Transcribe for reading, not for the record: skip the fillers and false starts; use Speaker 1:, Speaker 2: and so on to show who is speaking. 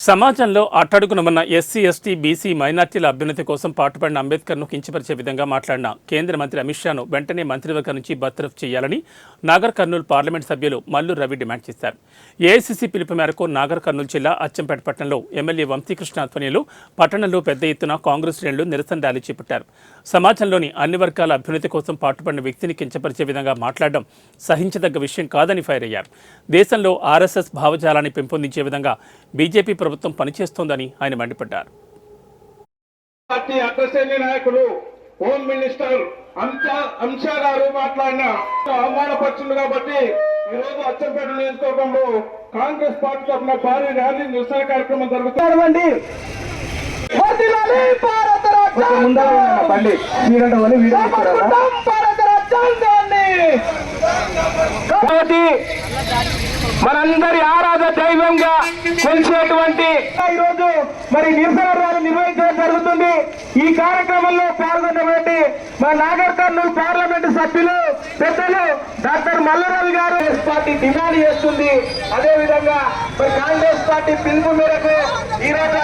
Speaker 1: సమాజంలో అట్టడుగునమన్న SC ST BC మైనార్టీల అభ్యున్నతి కోసం పాటుపడిన అంబేద్కర్ను కించపరిచే విధంగా మాట్లాడిన కేంద్ర మంత్రి అమిత్ షాను వెంటనే మంత్రివర్గం నుంచి బర్తరఫ్ చేయాలని నాగర్ కర్నూలు పార్లమెంట్ సభ్యులు మల్లు రవి డిమాండ్ చేశారు. ఏఐసీసీ పిలుపు మేరకు నాగర్ కర్నూలు జిల్లా అచ్చంపేట పట్టణంలో ఎమ్మెల్యే వంశీకృష్ణ ఆధ్వర్యంలో పట్టణంలో పెద్ద ఎత్తున కాంగ్రెస్ శ్రేణులు నిరసన ర్యాలీ చేపట్టారు. సమాజంలోని అన్ని వర్గాల అభ్యున్నతి కోసం పాటుపడిన వ్యక్తిని కించపరిచే విధంగా మాట్లాడడం సహించదగ్గ విషయం కాదని ఫైర్ అయ్యారు. దేశంలో ఆర్ఎస్ఎస్ భావజాలాన్ని పెంపొందించే విధంగా బీజేపీ ప్రభుత్వం పనిచేస్తోందని ఆయన మండిపడ్డారు.
Speaker 2: పార్టీ అగ్రశ్రేణి నాయకులు హోమ్ మినిస్టర్ అమిత్ షా గారు మాట్లాడిన అవమానపరుచుంది కాబట్టి ఈరోజు అచ్చంపేట నియోజకవర్గంలో కాంగ్రెస్ పార్టీ తరఫున భారీ ర్యాలీ నిరసన కార్యక్రమం జరుగుతుంది. మనందరి ఆరాధ దైవంగా కొలిచేటువంటి ఈరోజు మరి నిరసన ర్యాలీ నిర్వహించడం జరుగుతుంది. ఈ కార్యక్రమంలో పాల్గొన్నటువంటి మా నాగర్ కర్నూలు పార్లమెంటు సభ్యులు పెద్దలు డాక్టర్ మల్లు గారు పార్టీ డిమాండ్ చేస్తుంది. అదేవిధంగా మరి కాంగ్రెస్ పార్టీ పిలుపు మేరకు ఈరోజు